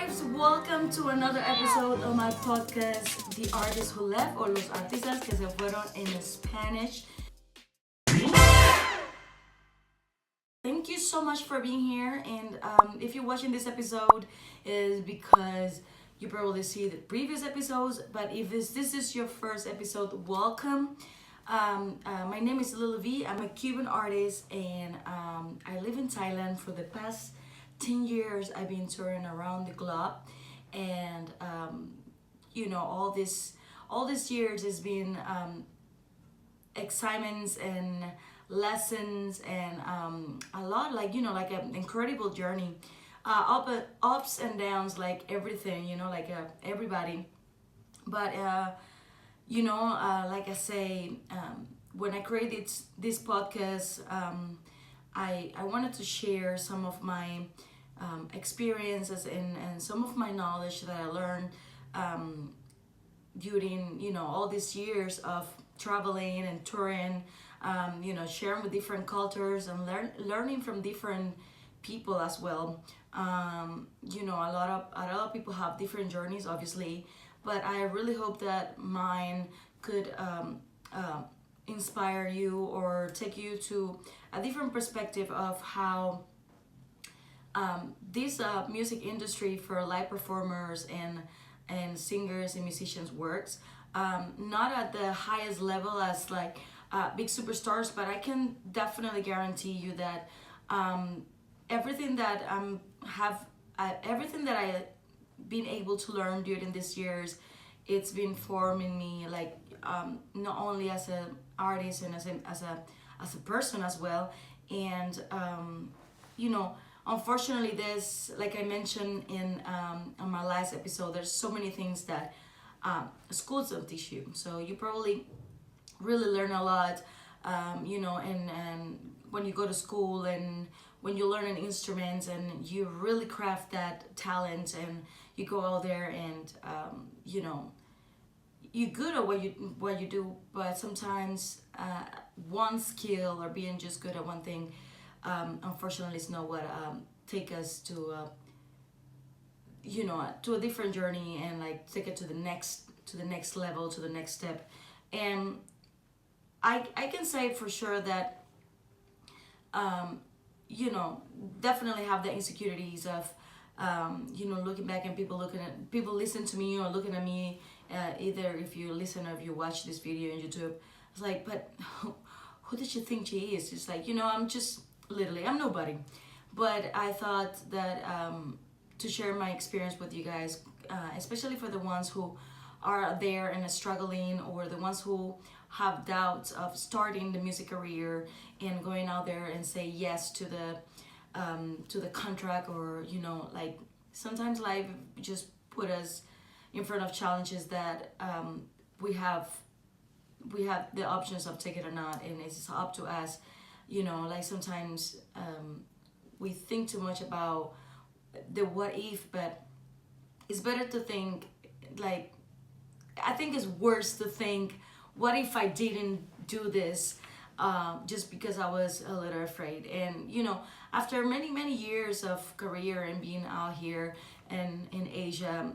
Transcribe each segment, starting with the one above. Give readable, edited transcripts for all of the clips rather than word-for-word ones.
guys, welcome to another episode of my podcast, The Artists Who Left, or Los Artistas que se fueron in Spanish. Thank you so much for being here, and if you're watching this episode, is because you probably see the previous episodes, but if this is your first episode, welcome. My name is Lilly.V. I'm a Cuban artist, and I live in Thailand. For the past 10 years I've been touring around the globe, and all these years has been excitements and lessons and a lot, like an incredible journey, ups and downs, like everything, everybody. But like I say, when I created this podcast, I wanted to share some of my experiences and some of my knowledge that I learned during all these years of traveling and touring, sharing with different cultures and learning from different people as well. A lot of people have different journeys, obviously, but I really hope that mine could inspire you or take you to a different perspective of how this music industry for live performers and singers and musicians works. Not at the highest level as like big superstars, but I can definitely guarantee you that everything that everything that I been able to learn during these years, it's been forming me, like not only as an artist and as a person as well. And unfortunately, this, like I mentioned in on my last episode, there's so many things that schools don't teach you. So you probably really learn a lot, and when you go to school and when you learn an instrument and you really craft that talent and you go out there and you're good at what you do, but sometimes one skill or being just good at one thing, unfortunately, is not what take us to to a different journey and like take it to the next level, to the next step. And I can say for sure that definitely have the insecurities of looking back and people listen to me or looking at me, either if you listen or if you watch this video on YouTube. It's like, but who did you think she is? It's like, I'm just literally, I'm nobody. But I thought that to share my experience with you guys, especially for the ones who are there and are struggling, or the ones who have doubts of starting the music career and going out there and say yes to the contract, or like sometimes life just put us in front of challenges that we have the options of take it or not, and it's up to us. Like sometimes we think too much about the what if, but it's better to think, like, I think it's worse to think, what if I didn't do this, just because I was a little afraid. And after many years of career and being out here and in Asia,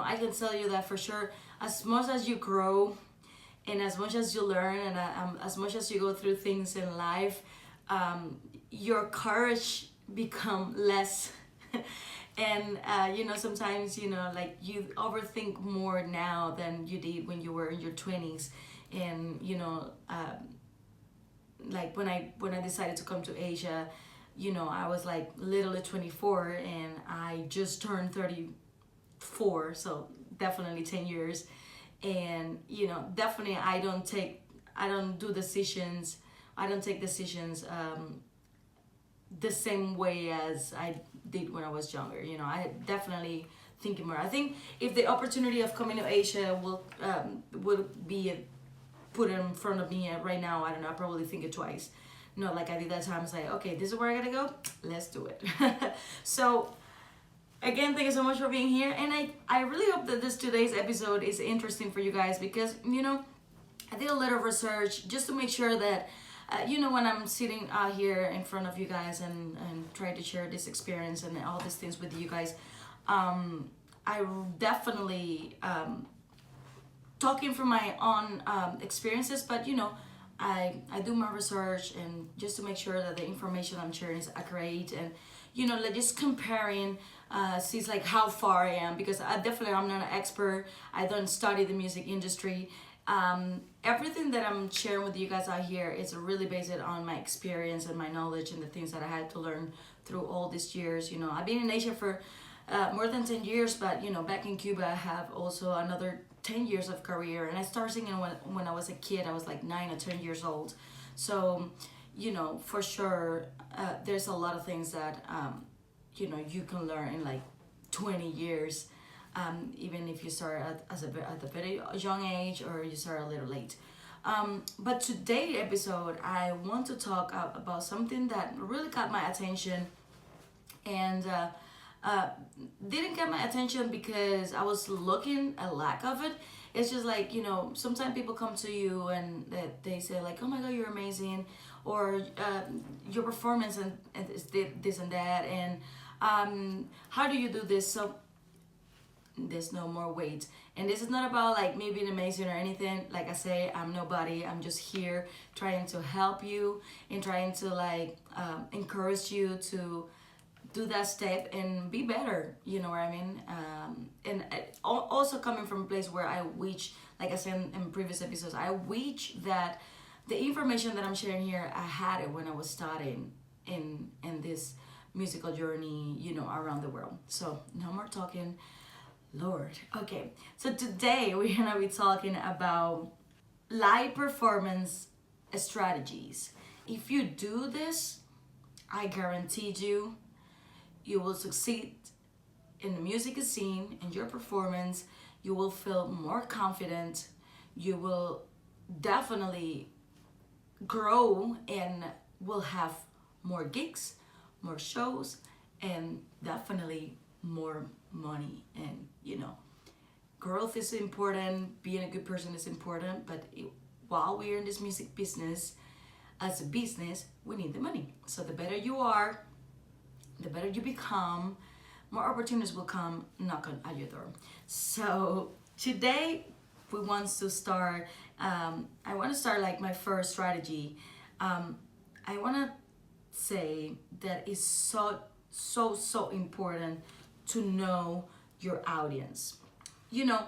I can tell you that for sure, as much as you grow and as much as you learn and as much as you go through things in life, your courage become less. And sometimes like you overthink more now than you did when you were in your 20s. And like when I decided to come to Asia, I was like literally 24 and I just turned 34, so definitely 10 years. And definitely I don't take decisions the same way as I did when I was younger. I definitely thinking more. I think if the opportunity of coming to Asia will be put in front of me right now, I don't know, I probably think it twice. Not like I did that time. It's like, okay, this is where I gotta go, let's do it. So again, thank you so much for being here, and I really hope that today's episode is interesting for you guys, because I did a little research just to make sure that when I'm sitting out here in front of you guys and try to share this experience and all these things with you guys, I definitely talking from my own experiences, but I do my research and just to make sure that the information I'm sharing is accurate, and like just comparing, sees like how far I am, because I'm not an expert. I don't study the music industry. Everything that I'm sharing with you guys out here is really based on my experience and my knowledge and the things that I had to learn through all these years. I've been in Asia for more than 10 years, but back in Cuba I have also another 10 years of career, and I started singing when I was a kid. I was like 9 or 10 years old. So for sure, there's a lot of things that you can learn in like 20 years, even if you start at a very young age or you start a little late. But today's episode, I want to talk about something that really caught my attention, and didn't get my attention because I was looking a lack of it. It's just like, sometimes people come to you and they say like, oh my God, you're amazing, or your performance and this and that, and how do you do this? So there's no more weight, and this is not about like me being amazing or anything. Like I say, I'm nobody. I'm just here trying to help you and trying to like encourage you to do that step and be better, you know what I mean? And also coming from a place where I wish, like I said in previous episodes, I wish that the information that I'm sharing here, I had it when I was starting in this musical journey, around the world. So no more talking, Lord. Okay, so today we're gonna be talking about live performance strategies. If you do this, I guarantee you will succeed in the music scene, in your performance. You will feel more confident. You will definitely grow and will have more gigs, more shows, and definitely more money. And growth is important, being a good person is important, but while we're in this music business, as a business, we need the money. So the better you are, the better you become, more opportunities will come knocking at your door. So today we want to start, I want to start like my first strategy. I want to say that it's so important to know your audience. When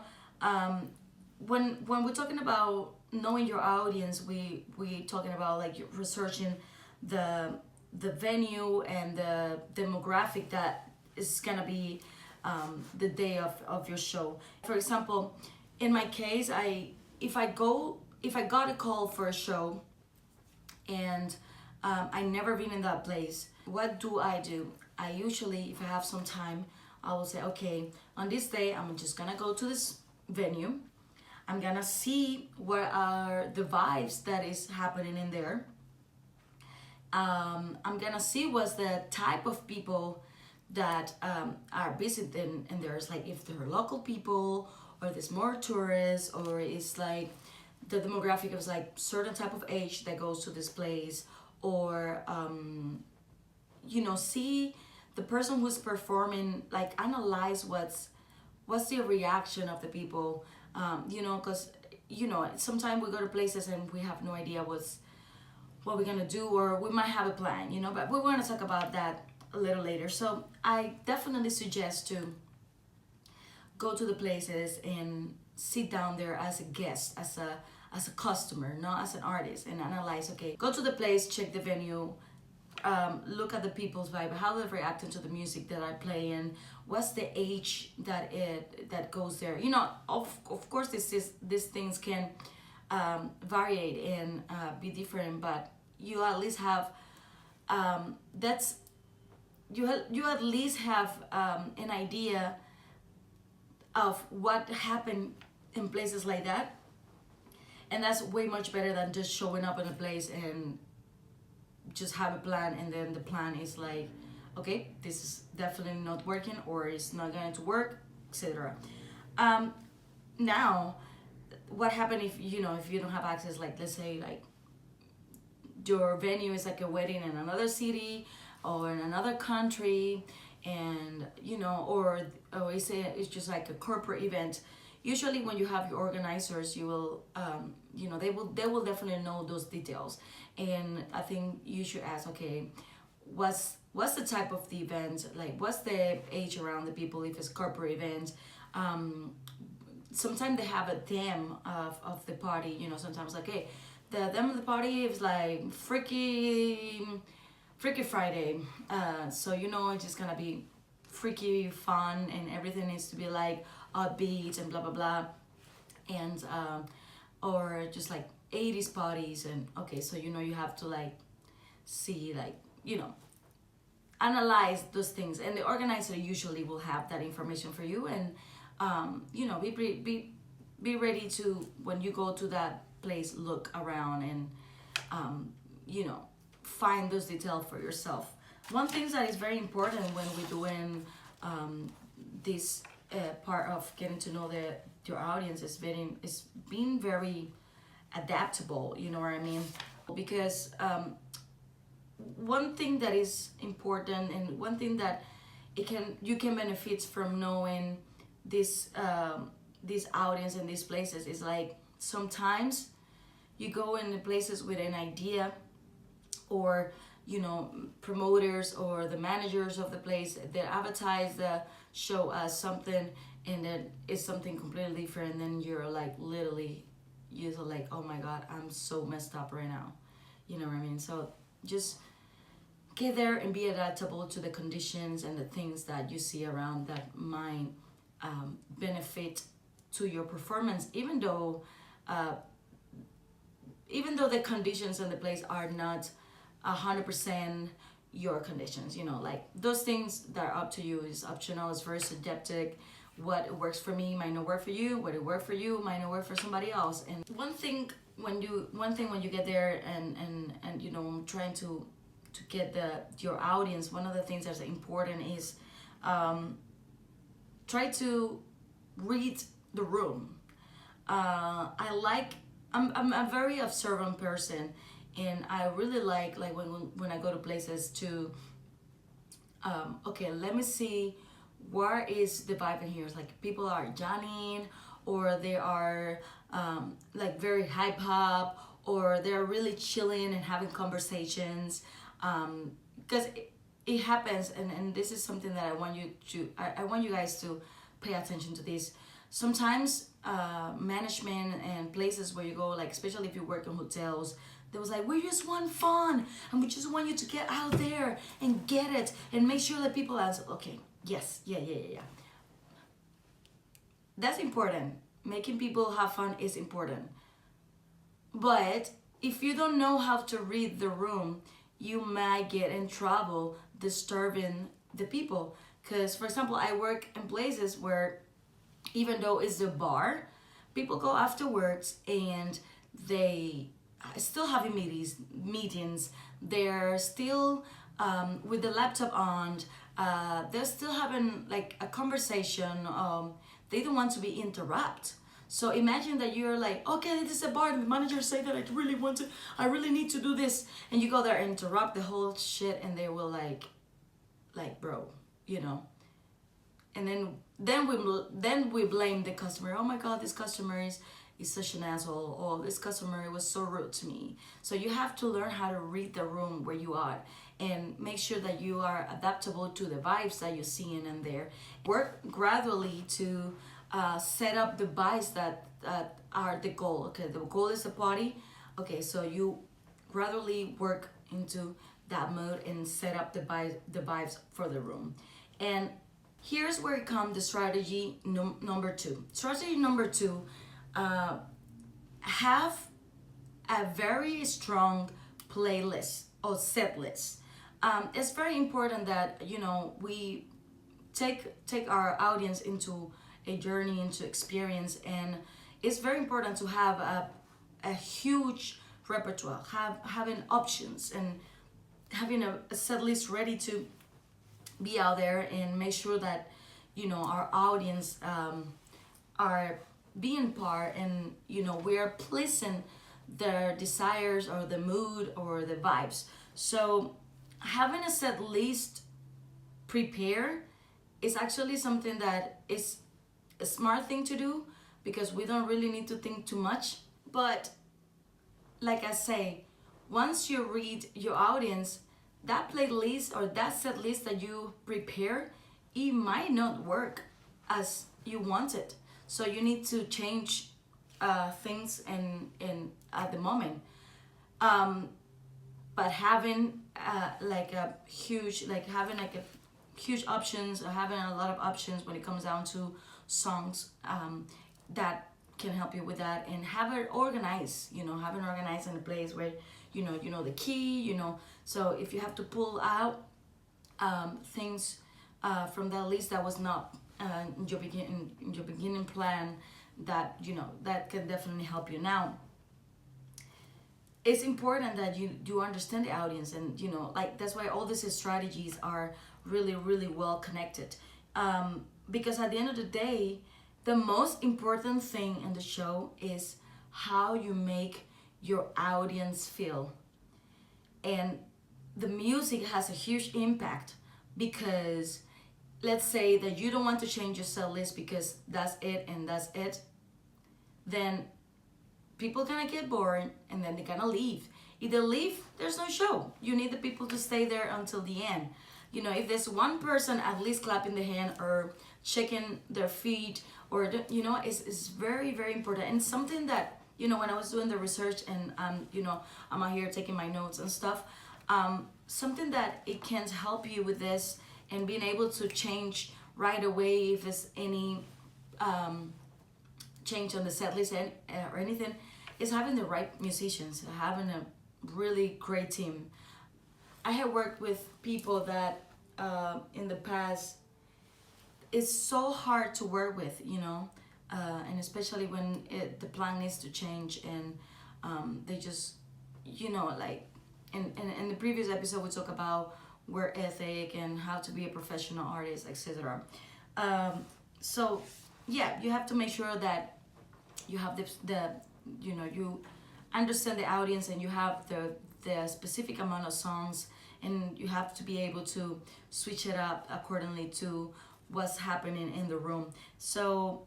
we're talking about knowing your audience, we talking about like researching the venue and the demographic that is gonna be the day of your show. For example, in my case, if I got a call for a show and I never been in that place, what do? I usually, if I have some time, I will say, okay, on this day I'm just gonna go to this venue. I'm gonna see what are the vibes that is happening in there. I'm gonna see what's the type of people that are visiting, and there's like if they're local people or there's more tourists, or it's like the demographic is like certain type of age that goes to this place, or see the person who's performing, like analyze what's the reaction of the people, because sometimes we go to places and we have no idea what we're gonna do, or we might have a plan, but we want to talk about that a little later. So I definitely suggest to go to the places and sit down there as a guest, as a customer, not as an artist, and analyze. Okay, go to the place, check the venue, look at the people's vibe, how they're reacting to the music that I play, and what's the age that goes there. Of course these things can vary and be different, but you at least have you at least have an idea of what happened in places like that, and that's way much better than just showing up in a place and just have a plan, and then the plan is like, okay, this is definitely not working, or it's not going to work, etc. Now, what happened if you don't have access? Like, let's say like your venue is like a wedding in another city or in another country, and you know, or it's just like a corporate event. Usually when you have your organizers, you will you know, they will definitely know those details. And I think you should ask, okay, what's the type of the event, like what's the age around the people if it's corporate event. Sometimes they have a theme of the party, you know. Sometimes like, hey, the theme of the party is like Freaky Friday. So you know it's just gonna be freaky fun, and everything needs to be like upbeat and blah blah blah. And or just like 80s parties. And okay, so you know you have to like see, like, you know, analyze those things, and the organizer usually will have that information for you. And you know, be ready to, when you go to that place, look around and you know, find those details for yourself. One thing that is very important when we're doing this part of getting to know your audience is being very adaptable, you know what I mean? Because one thing that is important, and one thing that you can benefit from knowing this audience and these places is like, sometimes you go in the places with an idea, or you know, promoters or the managers of the place, they advertise the show as something, and then it's something completely different. And then you're like, literally, you're like, oh my god, I'm so messed up right now, you know what I mean? So just get there and be adaptable to the conditions and the things that you see around that might benefit to your performance, even though the conditions in the place are not 100% your conditions. You know, like those things that are up to you is optional. It's very subjective. What works for me might not work for you. What it worked for you might not work for somebody else. And one thing when you get there, and you know, trying to get your audience, one of the things that's important is try to read the room. I'm a very observant person, and I really like when I go to places to okay, let me see where is the vibe in here. It's like people are jamming, or they are like very hype hop, or they're really chilling and having conversations, because it happens. And this is something that I want you guys to pay attention to this. Sometimes management and places where you go, like especially if you work in hotels, they was like, we just want fun, and we just want you to get out there and get it, and make sure that people answer. Okay, yes, yeah. That's important. Making people have fun is important. But if you don't know how to read the room, you might get in trouble disturbing the people. Because, for example, I work in places where, even though it's a bar, people go afterwards and they still having meetings. They're still with the laptop on. They're still having like a conversation. They don't want to be interrupted. So imagine that you're like, okay, this is a bar, and the manager say that I really need to do this, and you go there and interrupt the whole shit, and they will like bro, you know. And then we blame the customer. Oh my god, this customer is such an asshole. Oh, this customer was so rude to me. So you have to learn how to read the room where you are, and make sure that you are adaptable to the vibes that you're seeing in there. Work gradually to set up the vibes that are the goal. Okay, the goal is the party. Okay, so you gradually work into that mode and set up the vibes for the room. And here's where it comes the strategy number 2. Strategy number 2, have a very strong playlist or set list. It's very important that, you know, we take our audience into a journey, into experience, and it's very important to have a huge repertoire, having options, and having a set list ready to be out there, and make sure that, you know, our audience are being part, and you know, we are pleasing their desires or the mood or the vibes. So having a set list prepare is actually something that is a smart thing to do, because we don't really need to think too much. But like I say, once you read your audience, that playlist or that set list that you prepare, it might not work as you want it. So you need to change things in at the moment. But having like a huge, like having like a huge options, or having a lot of options when it comes down to songs, that can help you with that. And have it organized, have it organized in a place where you know the key, so if you have to pull out things from that list that was not in your beginning plan, that that can definitely help you. Now, it's important that you understand the audience, and like that's why all these strategies are really, really well connected, because at the end of the day, the most important thing in the show is how you make your audience feel. And the music has a huge impact, because let's say that you don't want to change your set list because that's it and that's it, then people gonna get bored and then they're gonna leave. If they leave, there's no show. You need the people to stay there until the end. If there's one person at least clapping the hand or checking their feet, or it's very, very important. And something that when I was doing the research, and I'm out here taking my notes and stuff, something that it can help you with this and being able to change right away if there's any change on the set list or anything, is having the right musicians, having a really great team. I have worked with people that in the past, it's so hard to work with, and especially when the plan needs to change, and they just, like in the previous episode we talked about work ethic and how to be a professional artist, etc. So yeah, you have to make sure that you have the you understand the audience, and you have the specific amount of songs, and you have to be able to switch it up accordingly to what's happening in the room. So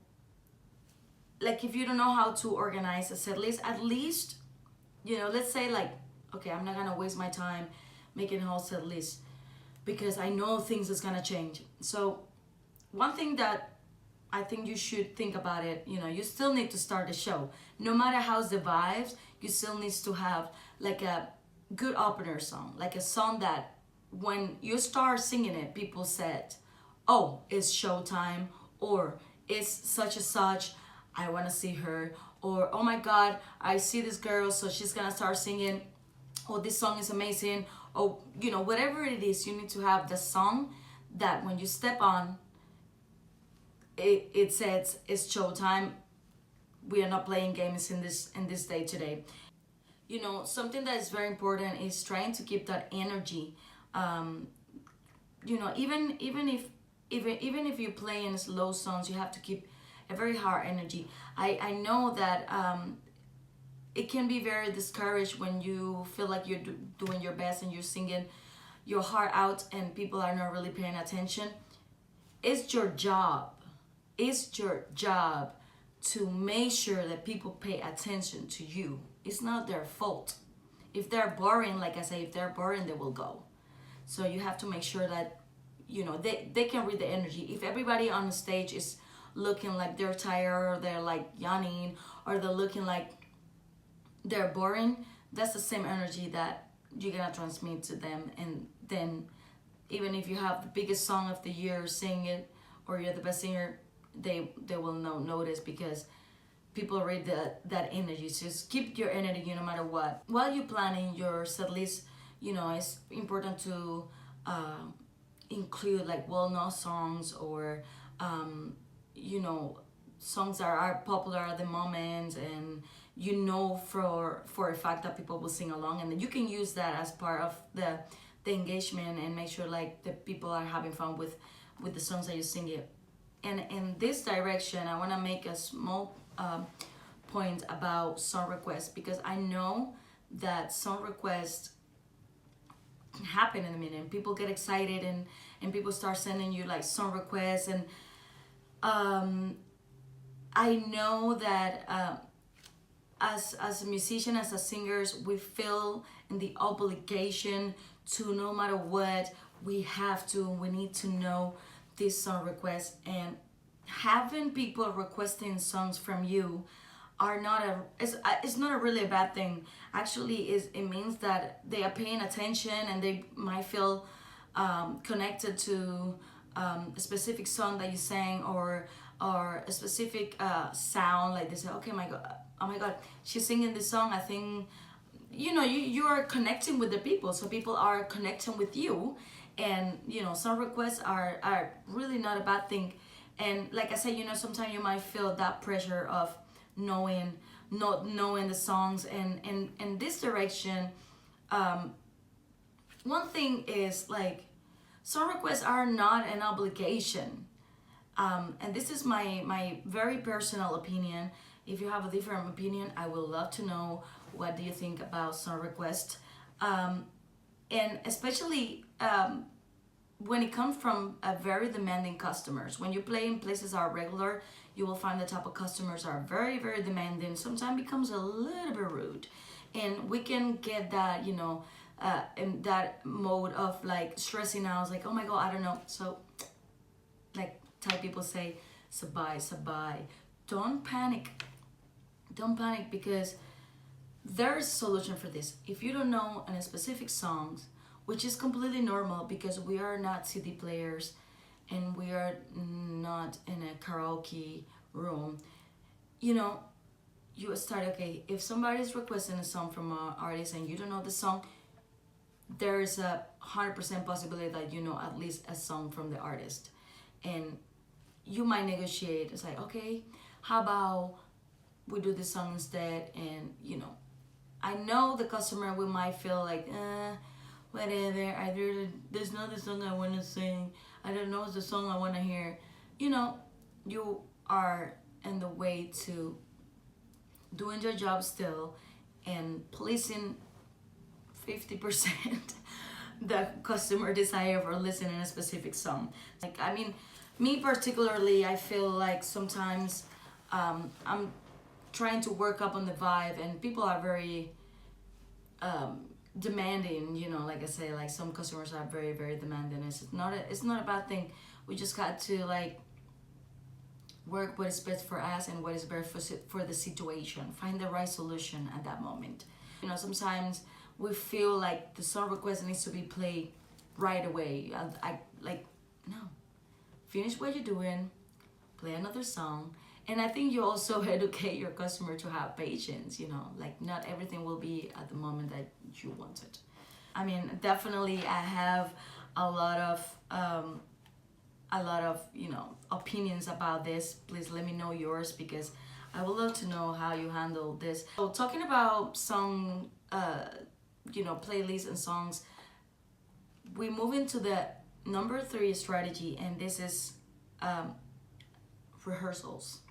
like if you don't know how to organize a set list, at least let's say like, okay, I'm not gonna waste my time making a whole set list because I know things is gonna change. So one thing that I think you should think about it, you still need to start the show. No matter how's the vibes, you still needs to have like a good opener song, like a song that when you start singing it, people said, oh, it's showtime, or it's such and such, I want to see her, or oh my god, I see this girl, so she's gonna start singing, or this song is amazing, or whatever it is, you need to have the song that when you step on it says it's showtime. We are not playing games in this day today. Something that is very important is trying to keep that energy. Even if you're playing slow songs, you have to keep a very hard energy. I know that it can be very discouraged when you feel like you're doing your best and you're singing your heart out and people are not really paying attention. It's your job. It's your job to make sure that people pay attention to you. It's not their fault. If they're boring, like I say, if they're boring, they will go. So you have to make sure that they can read the energy. If everybody on the stage is looking like they're tired, or they're like yawning, or they're looking like they're boring, that's the same energy that you're gonna transmit to them. And then even if you have the biggest song of the year, sing it, or you're the best singer, they will not notice, because people read that energy. So just keep your energy no matter what. While you're planning your set list, it's important to include like well-known songs, or songs that are popular at the moment, and for a fact that people will sing along, and then you can use that as part of the engagement, and make sure like the people are having fun with the songs that you sing it. And in this direction, I want to make a small point about song requests, because I know that song requests happen in a minute. People get excited, and people start sending you like song requests. And I know that as a musician, as a singers, we feel in the obligation to, no matter what, we need to know this song request. And having people requesting songs from you are not it's not a really a bad thing. Actually, it means that they are paying attention, and they might feel connected to a specific song that you sang, or a specific sound. Like they say, okay, oh my god, she's singing this song. I think, you are connecting with the people, so people are connecting with you. And song requests are really not a bad thing. And like I said, sometimes you might feel that pressure of not knowing the songs. And in this direction, one thing is, like, song requests are not an obligation. And this is my very personal opinion. If you have a different opinion, I would love to know, what do you think about song requests. And especially when it comes from a very demanding customers. When you play in places that are regular, you will find the type of customers are very, very demanding. Sometimes becomes a little bit rude. And we can get that, in that mode of like stressing out. It's like, oh my God, I don't know. So like Thai people say, sabai, sabai. Don't panic. Don't panic, because there's a solution for this. If you don't know any specific songs, which is completely normal, because we are not CD players and we are not in a karaoke room, you start, okay, if somebody's requesting a song from an artist and you don't know the song, there is a 100% possibility that you know at least a song from the artist. And you might negotiate. It's like, okay, how about we do this song instead? And I know the customer will might feel like, whatever, there's not the song I want to sing, I don't know the song I want to hear. You are in the way to doing your job still and pleasing 50% the customer desire for listening a specific song. Like, I mean, me particularly, I feel like sometimes I'm trying to work up on the vibe, and people are very demanding. Like I say, like some customers are very, very demanding. It's not a bad thing. We just got to like work what is best for us and what is best for the situation. Find the right solution at that moment. Sometimes we feel like the song request needs to be played right away. I like, no. Finish what you're doing, play another song. And I think you also educate your customer to have patience, like not everything will be at the moment that you want it. I mean, definitely I have a lot of opinions about this. Please let me know yours, because I would love to know how you handle this. So talking about song, playlists and songs, we move into the number 3 strategy, and this is rehearsals.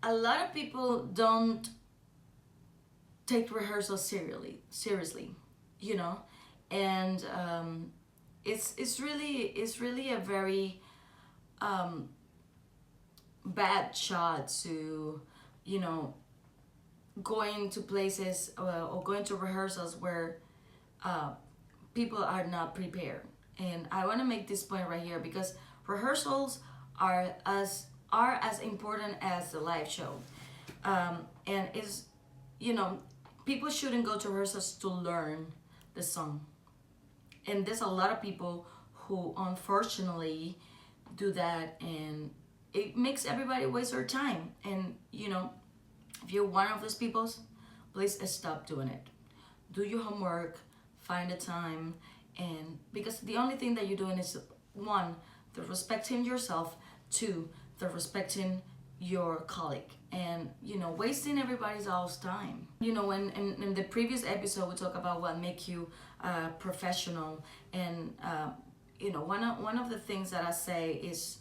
A lot of people don't take rehearsals seriously, and it's really a very bad shot to going to places or going to rehearsals where people are not prepared. And I want to make this point right here, because rehearsals are as important as the live show. And is people shouldn't go to rehearsals to learn the song. And there's a lot of people who unfortunately do that, and it makes everybody waste their time. And if you're one of those people, please stop doing it. Do your homework, find a time, and because the only thing that you're doing is, 1, the respecting yourself, 2, the respecting your colleague, and wasting everybody else's time. When in the previous episode we talked about what make you professional, and one of the things that I say is,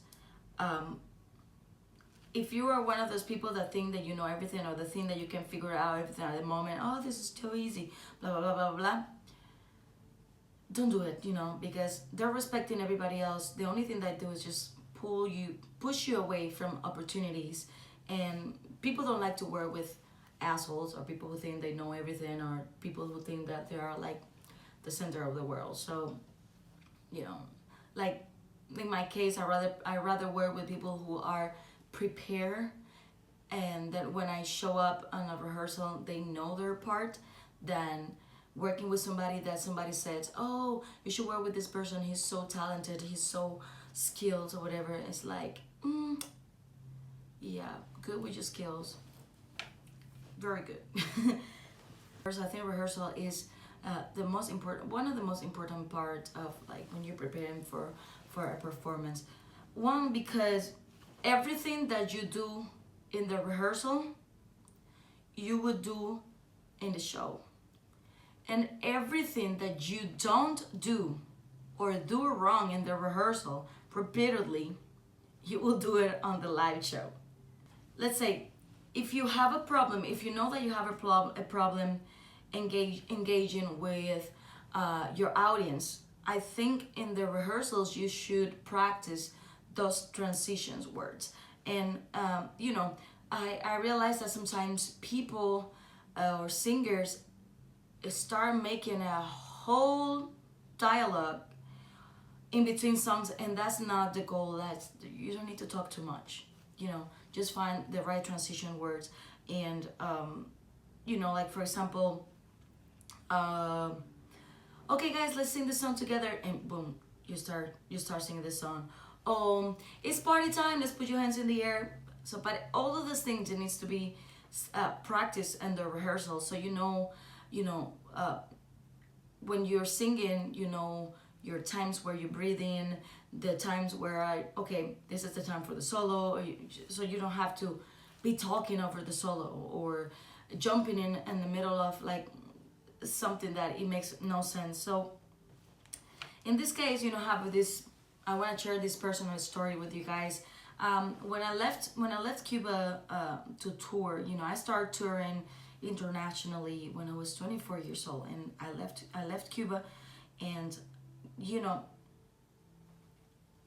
if you are one of those people that think that you know everything, or the thing that you can figure out everything at the moment, oh, this is too easy, blah blah blah blah blah, don't do it, you know, because they're respecting everybody else. The only thing they do is just push you away from opportunities. And people don't like to work with assholes, or people who think they know everything, or people who think that they are like the center of the world. So, you know, like in my case, I rather work with people who are prepared, and that when I show up on a rehearsal, they know their part, than working with somebody that somebody says, oh, you should work with this person, he's so talented, he's so skilled, or whatever. It's like, yeah, good with your skills, very good. I think rehearsal is the most important, one of the most important parts of like when you're preparing for a performance. One, because everything that you do in the rehearsal, you would do in the show. And everything that you don't do or do wrong in the rehearsal repeatedly, you will do it on the live show. Let's say if you have a problem, if you know that you have a problem engaging with your audience, I think in the rehearsals you should practice those transitions words. And you know, I realize that sometimes people or singers start making a whole dialogue in between songs, and that's not the goal. That's, you don't need to talk too much, you know, just find the right transition words. And you know, like for example, okay guys, let's sing this song together, and boom, you start singing this song. It's party time, let's put your hands in the air. So but all of those things, it needs to be practiced in the rehearsal, so you know, when you're singing, you know your times where you breathe in, the times where okay, this is the time for the solo, so you don't have to be talking over the solo, or jumping in the middle of like something that it makes no sense. So in this case, you know, have this, I want to share this personal story with you guys. When I left Cuba to tour, you know, I started touring internationally when I was 24 years old, and I left Cuba, and you know,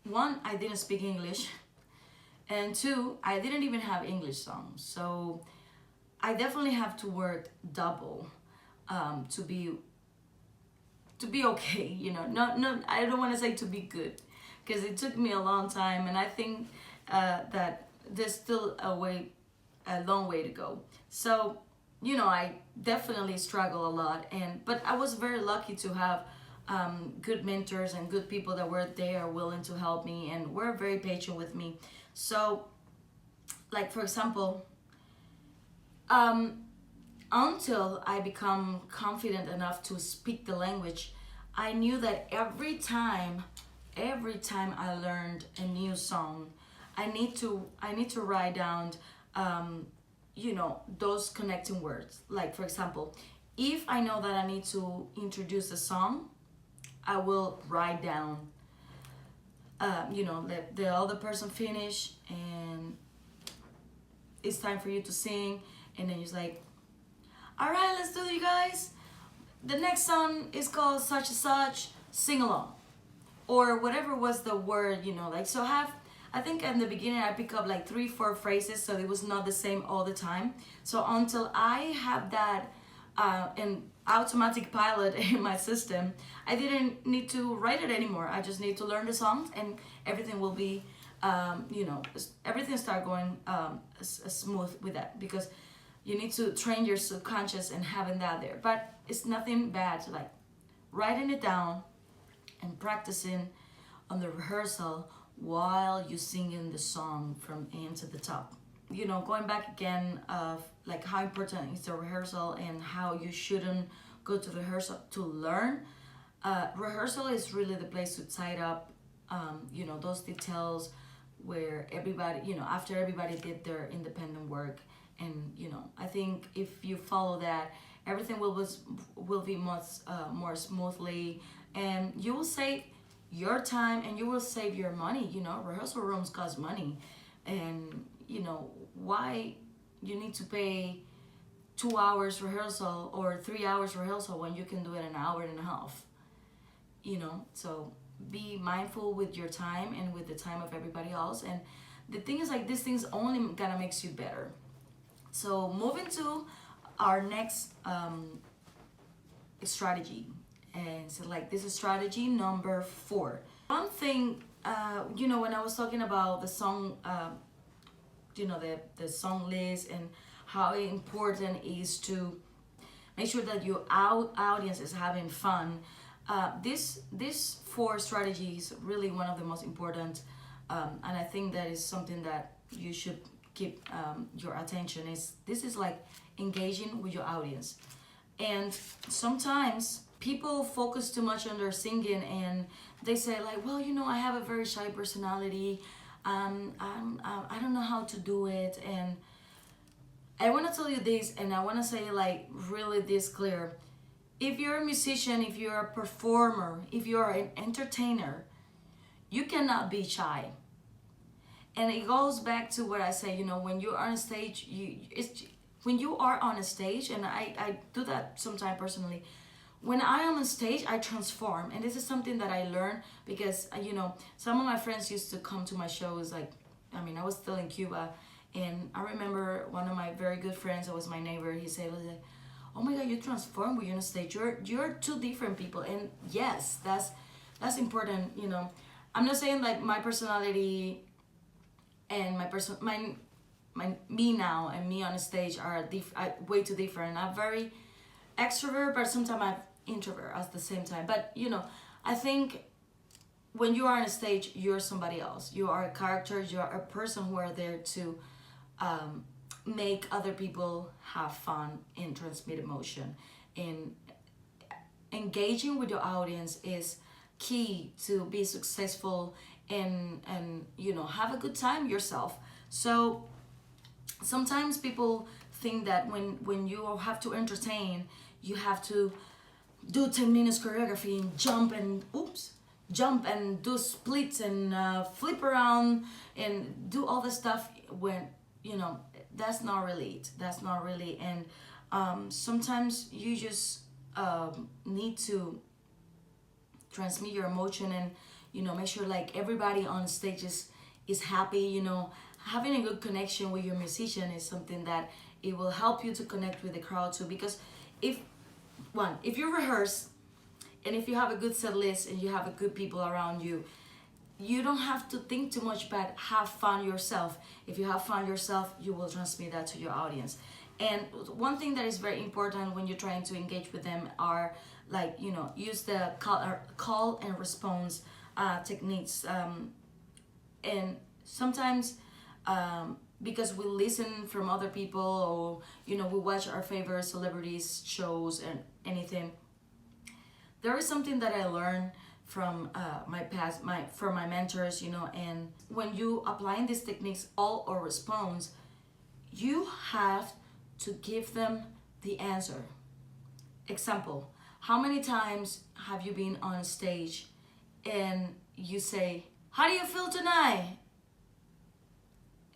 one, I didn't speak English, and two, I didn't even have English songs. So I definitely have to work double to be okay, you know. Not I don't want to say to be good, because it took me a long time, and I think that there's still a long way to go. So you know, I definitely struggle a lot, but I was very lucky to have good mentors and good people that were there willing to help me and were very patient with me. So like for example, until I become confident enough to speak the language, I knew that every time I learned a new song, I need to write down you know, those connecting words. Like for example, if I know that I need to introduce a song, I will write down you know, let the other person finish, and it's time for you to sing, and then you're like, all right, let's do it, you guys. The next song is called such and such, sing along, or whatever was the word, you know, like. So I think in the beginning I pick up like 3-4 phrases, so it was not the same all the time. So until I have that an automatic pilot in my system, I didn't need to write it anymore. I just need to learn the songs, and everything will be you know, everything start going smooth with that, because you need to train your subconscious and having that there. But it's nothing bad to like writing it down and practicing on the rehearsal while you singing the song from end to the top. You know, going back again of like how important is the rehearsal and how you shouldn't go to rehearsal to learn. Rehearsal is really the place to tie up you know, those details where everybody, you know, after everybody did their independent work. And you know, I think if you follow that, everything will be much more smoothly, and you will save your time and you will save your money. You know, rehearsal rooms cost money, and you know, why you need to pay 2 hours rehearsal or 3 hours rehearsal when you can do it an hour and a half. So be mindful with your time and with the time of everybody else. And the thing is, like, these things only gonna makes you better. So moving to our next strategy, and so like this is strategy number 4. One thing, when I was talking about the song, the song list, and how important is to make sure that your audience is having fun. This 4 strategies really one of the most important, and I think that is something that you should keep your attention. This is like engaging with your audience. And sometimes people focus too much on their singing, and they say like, well, I have a very shy personality. I don't know how to do it. And I want to tell you this, and I want to say like really this clear. If you're a musician, if you're a performer, if you're an entertainer, you cannot be shy. And it goes back to what I say, when you're on a stage, when you are on a stage, and I do that sometimes personally. When I am on stage, I transform. And this is something that I learned because, some of my friends used to come to my shows. Like, I was still in Cuba. And I remember one of my very good friends, that was my neighbor, he said, oh my God, you transform when you're on stage. You're two different people. And yes, that's important, I'm not saying like my personality and me now and me on the stage are way too different. I'm very extrovert, but sometimes I'm introvert at the same time. But I think when you are on a stage, you're somebody else. You are a character. You are a person who are there to make other people have fun and transmit emotion. And engaging with your audience is key to be successful and have a good time yourself. So sometimes people think that when you have to entertain, you have to do 10 minutes choreography and jump and do splits and flip around and do all the stuff, when that's not really it. That's not really. And sometimes you just need to transmit your emotion and make sure like everybody on stage is happy. Having a good connection with your musician is something that it will help you to connect with the crowd too. Because if you rehearse and if you have a good set list and you have a good people around you, you don't have to think too much, but have fun yourself. If you have fun yourself, you will transmit that to your audience. And one thing that is very important when you're trying to engage with them are like, use the call and response techniques. And sometimes because we listen from other people, or we watch our favorite celebrities shows and anything, there is something that I learned from my mentors, and when you applying these techniques, all or response, you have to give them the answer. Example, how many times have you been on stage and you say, how do you feel tonight?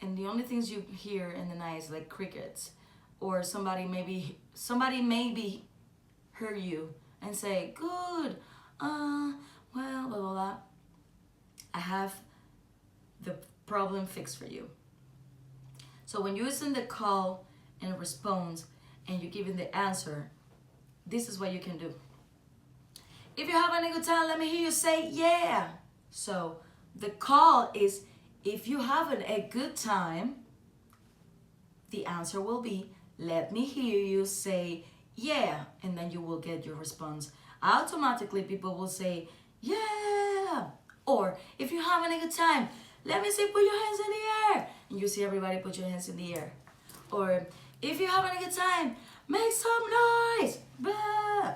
And the only things you hear in the night is like crickets, or somebody maybe hear you and say, good, well, blah, blah, blah. I have the problem fixed for you. So when you're using the call and response and you're giving the answer, this is what you can do. If you're having a good time, let me hear you say, yeah. So the call is, if you're having a good time, the answer will be, let me hear you say, yeah. And then you will get your response. Automatically, people will say, yeah. Or if you're having a good time, let me see, put your hands in the air. And you see everybody put your hands in the air. Or if you're having a good time, make some noise. Blah.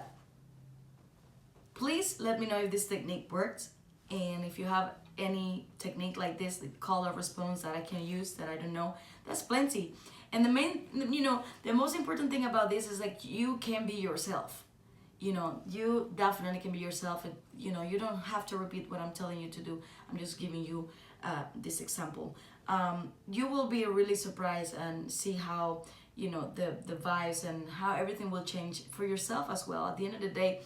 Please let me know if this technique works. And if you have any technique like this, the call or response that I can use that I don't know, that's plenty. And the most important thing about this is like you can be yourself. You definitely can be yourself. And, you don't have to repeat what I'm telling you to do. I'm just giving you this example. You will be really surprised and see how, the vibes and how everything will change for yourself as well. At the end of the day,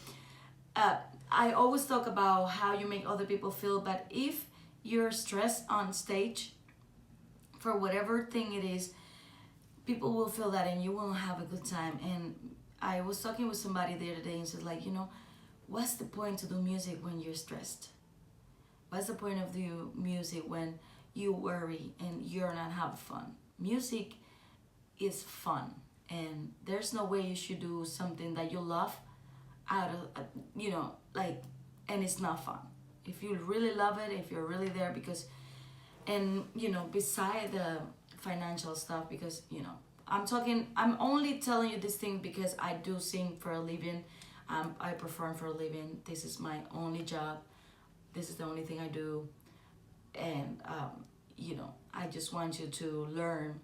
I always talk about how you make other people feel, but if you're stressed on stage for whatever thing it is, people will feel that and you won't have a good time. And I was talking with somebody the other day and said, like, what's the point to do music when you're stressed? What's the point of doing music when you worry and you're not having fun? Music is fun, and there's no way you should do something that you love out of, like, and it's not fun. If you really love it, if you're really there, because, and, beside the financial stuff, because, I'm only telling you this thing because I do sing for a living. I perform for a living. This is my only job. This is the only thing I do. And, I just want you to learn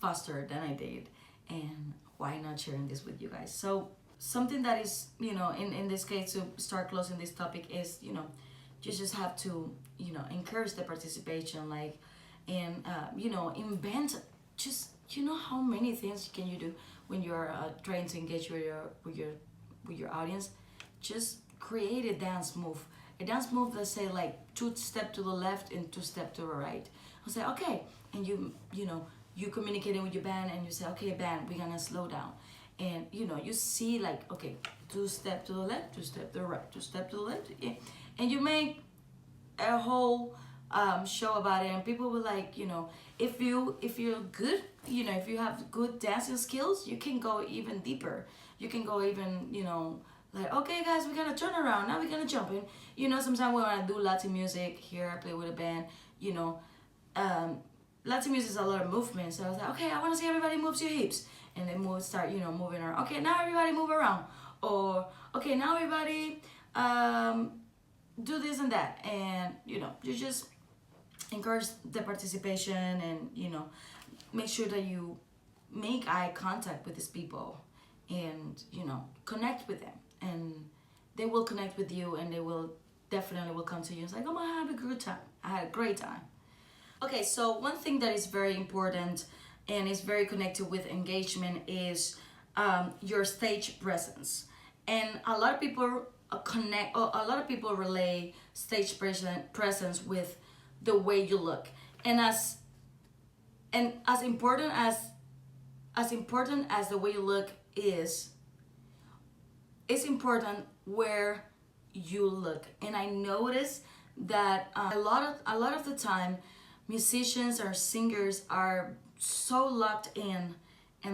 faster than I did. And why not sharing this with you guys? So something that is, in this case, to start closing this topic is, you just have to, encourage the participation, like, and, invent, just, how many things can you do when you're trying to engage with your audience? Just create a dance move. A dance move that say like 2 step to the left and 2 step to the right. I'll say, okay, and you communicating with your band and you say, okay, band, we're gonna slow down. And you see like, okay, 2 step to the left, 2 step to the right, 2 step to the left, yeah. And you make a whole show about it, and people will like, if you're good, if you have good dancing skills, you can go even deeper. You can go even, like, okay guys, we're gonna turn around, now we're gonna jump in. Sometimes when I do Latin music here, I play with a band, Latin music is a lot of movement. So I was like, okay, I wanna see everybody moves your hips. And then start, moving around. Okay, now everybody move around. Or, okay, now everybody do this and that. And, you just encourage the participation and, make sure that you make eye contact with these people and, connect with them. And they will connect with you, and they will definitely will come to you. It's like, oh, I had a good time. I had a great time. Okay, so one thing that is very important and is very connected with engagement is your stage presence. And a lot of people a lot of people relay stage presence with the way you look. And as important as the way you look is, it's important where you look. And I notice that a lot of the time, musicians or singers are so locked in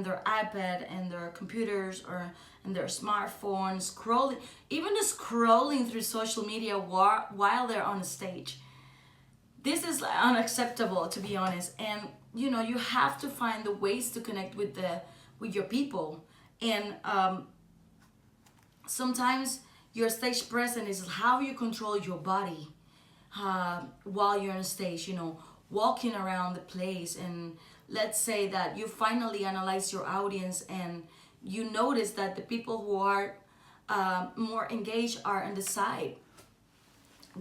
their iPad and their computers or in their smartphones, scrolling through social media while they're on stage. This is unacceptable, to be honest. And you have to find the ways to connect with your people. And sometimes your stage presence is how you control your body while you're on stage, walking around the place. And let's say that you finally analyze your audience and you notice that the people who are more engaged are on the side.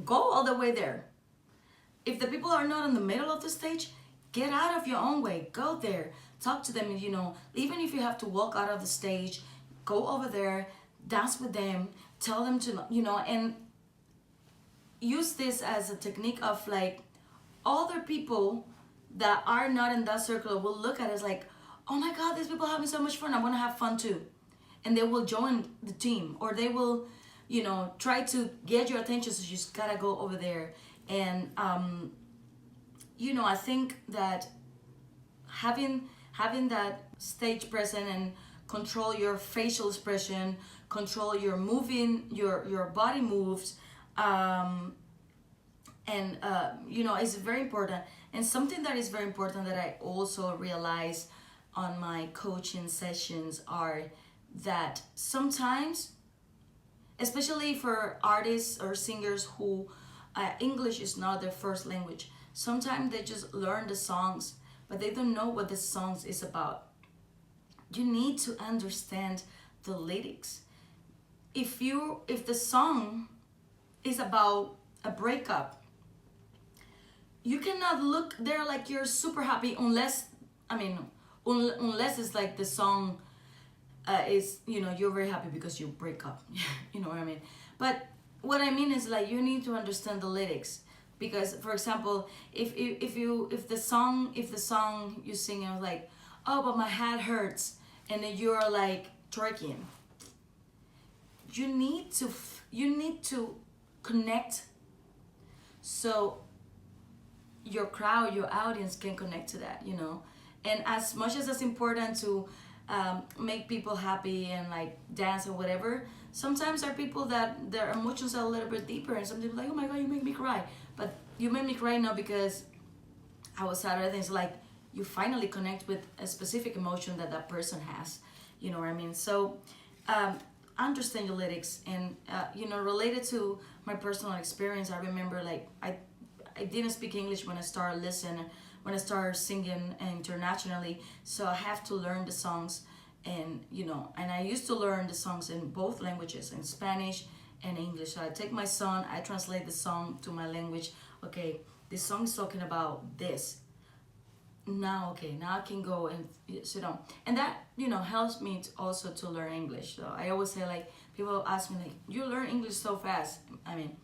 Go all the way there. If the people are not in the middle of the stage, get out of your own way. Go there. Talk to them, even if you have to walk out of the stage, go over there, dance with them, tell them to, and use this as a technique of like, other people that are not in that circle will look at it as like, oh my God, these people are having so much fun, I want to have fun too. And they will join the team, or they will, try to get your attention, so you just gotta go over there. And, I think that having that stage present and control your facial expression, control your moving, your body moves, it's very important. And something that is very important that I also realize on my coaching sessions are that sometimes, especially for artists or singers who English is not their first language, sometimes they just learn the songs, but they don't know what the songs is about. You need to understand the lyrics. If the song is about a breakup, you cannot look there like you're super happy unless it's like the song is, you're very happy because you break up. You know what I mean? But what I mean is like you need to understand the lyrics, because for example, if the song you sing is like, oh but my head hurts, and then you're like twerking, you need to connect, so your crowd, your audience can connect to that, you know. And as much as it's important to make people happy and like dance or whatever, sometimes there are people that their emotions are a little bit deeper, and some people like, oh my god, you make me cry. But you made me cry not because I was sad or anything. It's like you finally connect with a specific emotion that that person has, you know what I mean? So understand your lyrics. And you know, related to my personal experience, I remember like I didn't speak English when I started listening, when I started singing internationally, so I have to learn the songs. And you know, and I used to learn the songs in both languages, in Spanish and English. So I take my song, I translate the song to my language. Okay, this song is talking about this. Now, okay, now I can go and sit down. And that, you know, helps me also to learn English. So I always say, like, people ask me like, you learn English so fast. I mean,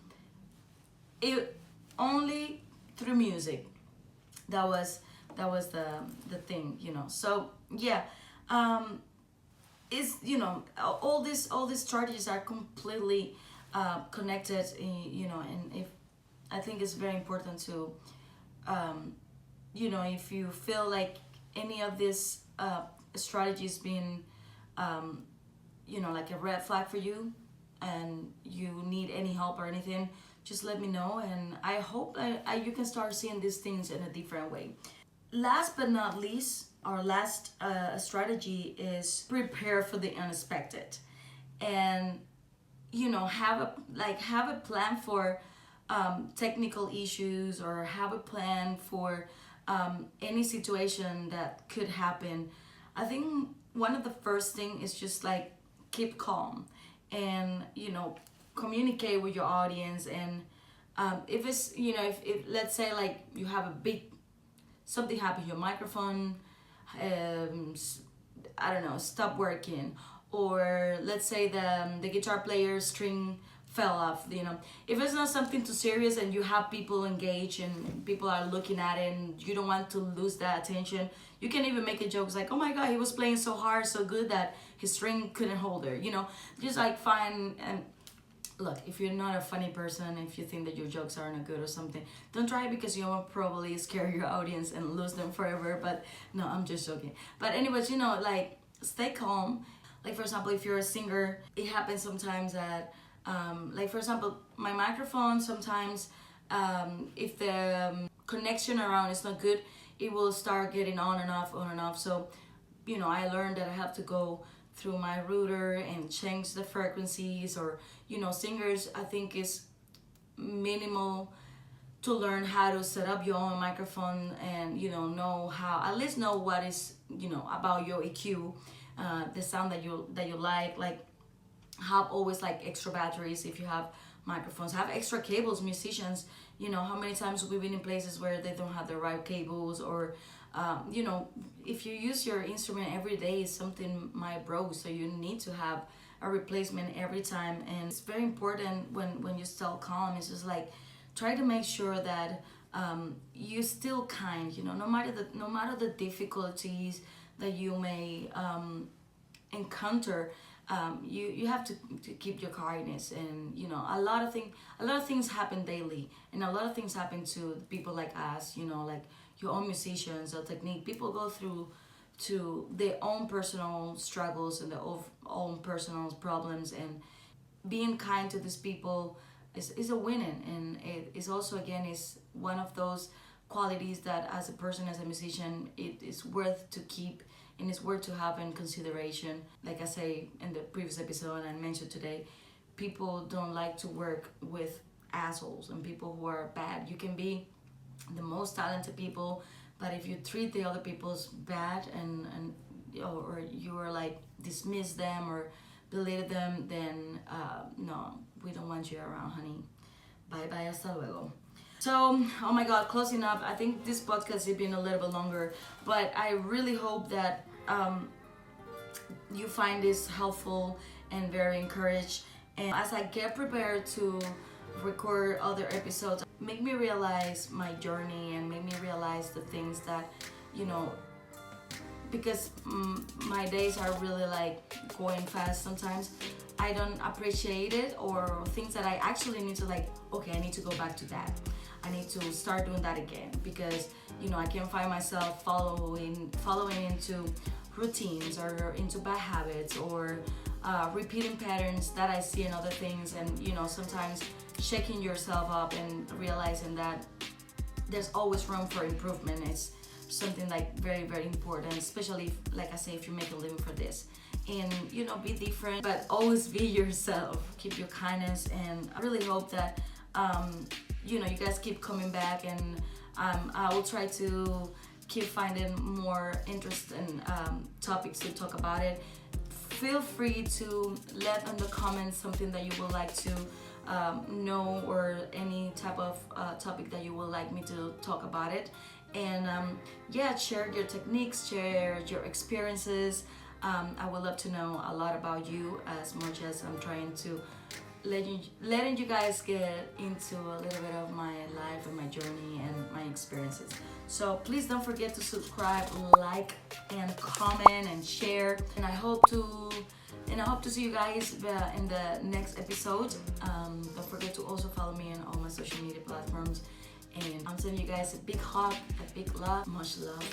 it only through music. That was the thing, you know. So yeah, is, you know, all these strategies are completely connected, you know. And if I think it's very important to you know, if you feel like any of these strategies being you know, like a red flag for you, and you need any help or anything, just let me know, and I hope you can start seeing these things in a different way. Last but not least, our last strategy is prepare for the unexpected. And you know, have a plan for technical issues, or have a plan for any situation that could happen. I think one of the first thing is just like keep calm, and you know, communicate with your audience. And if it's, you know, if let's say like you have a big something happen, your microphone I don't know, stop working, or let's say the guitar player string fell off, you know, if it's not something too serious and you have people engaged and people are looking at it and you don't want to lose that attention, you can even make a joke like, oh my god, he was playing so hard, so good that his string couldn't hold her, you know. Just like find, and look, if you're not a funny person, if you think that your jokes aren't good or something, don't try it, because you will probably scare your audience and lose them forever. But no, I'm just joking. But anyways, you know, like stay calm. Like for example, if you're a singer, it happens sometimes that like for example, my microphone sometimes if the connection around is not good, it will start getting on and off. So you know, I learned that I have to go through my router and change the frequencies. Or you know, singers, I think is minimal to learn how to set up your own microphone, and you know how, at least know what is, you know, about your EQ, the sound that you like have always like extra batteries if you have microphones, have extra cables. Musicians, you know, how many times we've been in places where they don't have the right cables, or you know, if you use your instrument every day, something might broke, so you need to have a replacement every time. And it's very important when you still calm, it's just like try to make sure that you're still kind, you know, no matter the difficulties that you may encounter. You have to keep your kindness. And you know, a lot of things happen daily, and a lot of things happen to people like us, you know, like your own musicians or technique. People go through to their own personal struggles and their own personal problems, and being kind to these people is a winning. And it is also, again, is one of those qualities that as a person, as a musician, it is worth to keep, and it's worth to have in consideration. Like I say in the previous episode and I mentioned today, people don't like to work with assholes and people who are bad. You can be the most talented people, but if you treat the other people's bad, and or you are like dismiss them or belittle them, then no, we don't want you around, honey. Bye bye, hasta luego. So, oh my god, closing up, I think this podcast has been a little bit longer, but I really hope that you find this helpful and very encouraged. And as I get prepared to record other episodes, make me realize my journey and make me realize the things that, you know, because my days are really like going fast sometimes. I don't appreciate it, or things that I actually need to like, okay, I need to go back to that. I need to start doing that again, because you know I can find myself following into routines or into bad habits, or repeating patterns that I see in other things. And you know, sometimes shaking yourself up and realizing that there's always room for improvement is something like very, very important, especially if, like I say, if you make a living for this. And you know, be different, but always be yourself. Keep your kindness, and I really hope that you know, you guys keep coming back, and I will try to keep finding more interesting topics to talk about it. Feel free to let in the comments something that you would like to know, or any type of topic that you would like me to talk about it. And yeah, share your techniques, share your experiences. I would love to know a lot about you, as much as I'm trying to letting you guys get into a little bit of my life and my journey and my experiences. So please don't forget to subscribe, like, and comment and share. And I hope to see you guys in the next episode. Don't forget to also follow me on all my social media platforms. And I'm sending you guys a big hug, a big love, much love.